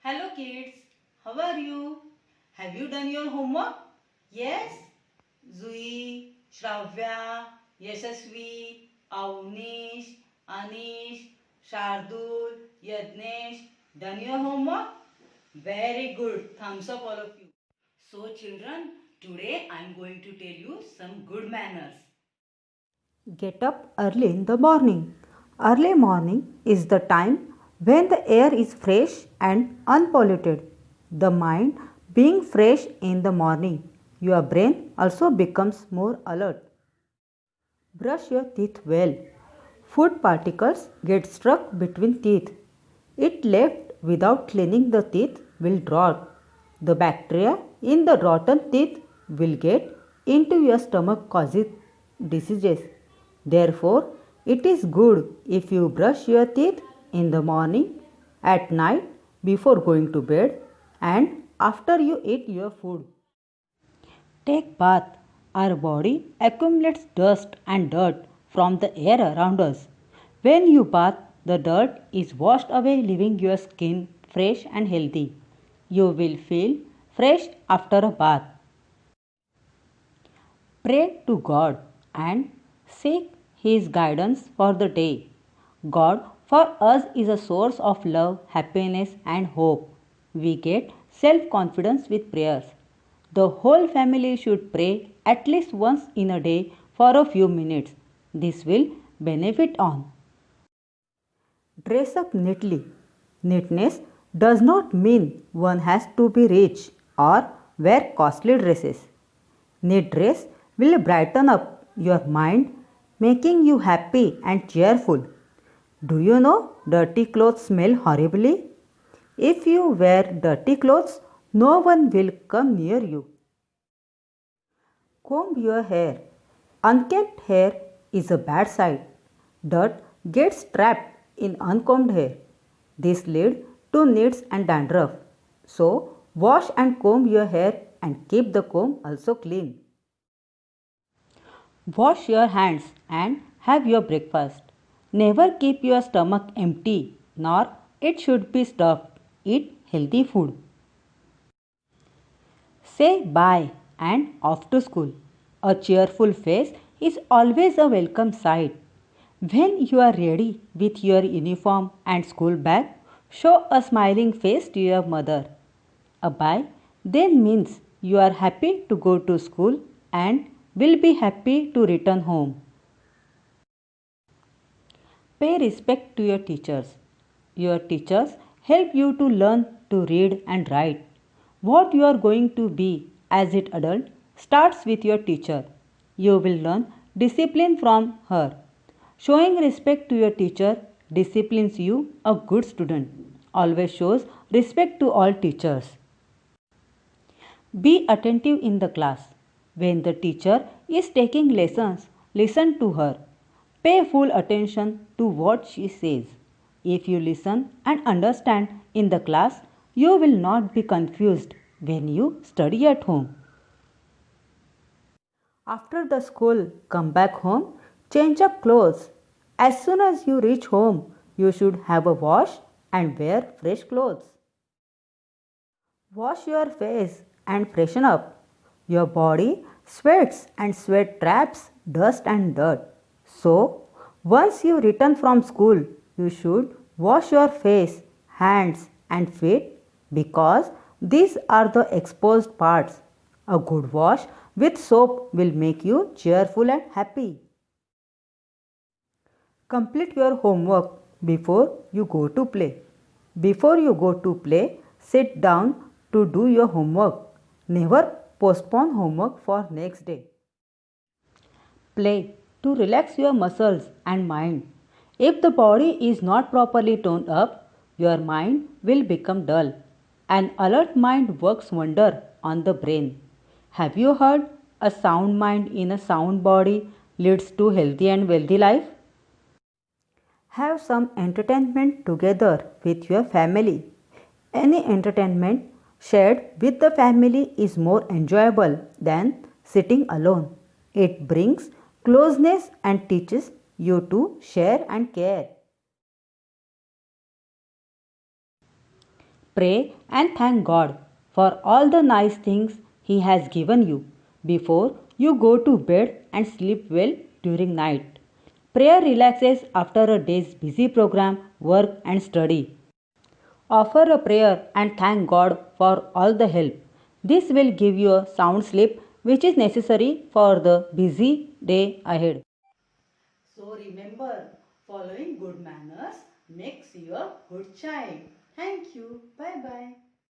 Hello kids, how are you? Have you done your homework? Yes? Zui, Shravya, Yashasvi, Avnish, Anish, Shardul, Yadnesh, done your homework? Very good. Thumbs up all of you. So children, today I am going to tell you some good manners. Get up early in the morning. Early morning is the time when the air is fresh and unpolluted. The mind being fresh in the morning, your brain also becomes more alert. Brush your teeth well. Food particles get stuck between teeth. It left without cleaning the teeth will rot. The bacteria in the rotten teeth will get into your stomach causing diseases. Therefore, it is good if you brush your teeth in the morning, at night, before going to bed, and after you eat your food. Take bath. Our body accumulates dust and dirt from the air around us. When you bath, the dirt is washed away, leaving your skin fresh and healthy. You will feel fresh after a bath. Pray to God and seek His guidance for the day. God for us is a source of love, happiness, and hope. We get self confidence with prayers. The whole family should pray at least once in a day for a few minutes. This will benefit on. Dress up neatly. Neatness does not mean one has to be rich or wear costly dresses. Neat dress will brighten up your mind, making you happy and cheerful. Do you know dirty clothes smell horribly? If you wear dirty clothes, no one will come near you. Comb your hair. Unkempt hair is a bad sight. Dirt gets trapped in uncombed hair. This leads to nits and dandruff. So, wash and comb your hair and keep the comb also clean. Wash your hands and have your breakfast. Never keep your stomach empty, nor it should be stuffed. Eat healthy food. Say bye and off to school. A cheerful face is always a welcome sight. When you are ready with your uniform and school bag, show a smiling face to your mother. A bye then means you are happy to go to school and will be happy to return home. Pay respect to your teachers. Your teachers help you to learn to read and write. What you are going to be as an adult starts with your teacher. You will learn discipline from her. Showing respect to your teacher disciplines you a good student. Always shows respect to all teachers. Be attentive in the class. When the teacher is taking lessons, listen to her. Pay full attention to what she says. If you listen and understand in the class, you will not be confused when you study at home. After the school, come back home, change up clothes. As soon as you reach home, you should have a wash and wear fresh clothes. Wash your face and freshen up. Your body sweats and sweat traps dust and dirt. So, once you return from school, you should wash your face, hands, and feet because these are the exposed parts. A good wash with soap will make you cheerful and happy. Complete your homework before you go to play. Before you go to play, sit down to do your homework. Never postpone homework for next day. Play to relax your muscles and mind. If the body is not properly toned up, your mind will become dull. An alert mind works wonder on the brain. Have you heard a sound mind in a sound body leads to healthy and wealthy life? Have some entertainment together with your family. Any entertainment shared with the family is more enjoyable than sitting alone. It brings closeness and teaches you to share and care. Pray and thank God for all the nice things He has given you before you go to bed and sleep well during night. Prayer relaxes after a day's busy program, work, and study. Offer a prayer and thank God for all the help. This will give you a sound sleep which is necessary for the busy day ahead. So remember, following good manners makes you a good child. Thank you. Bye bye.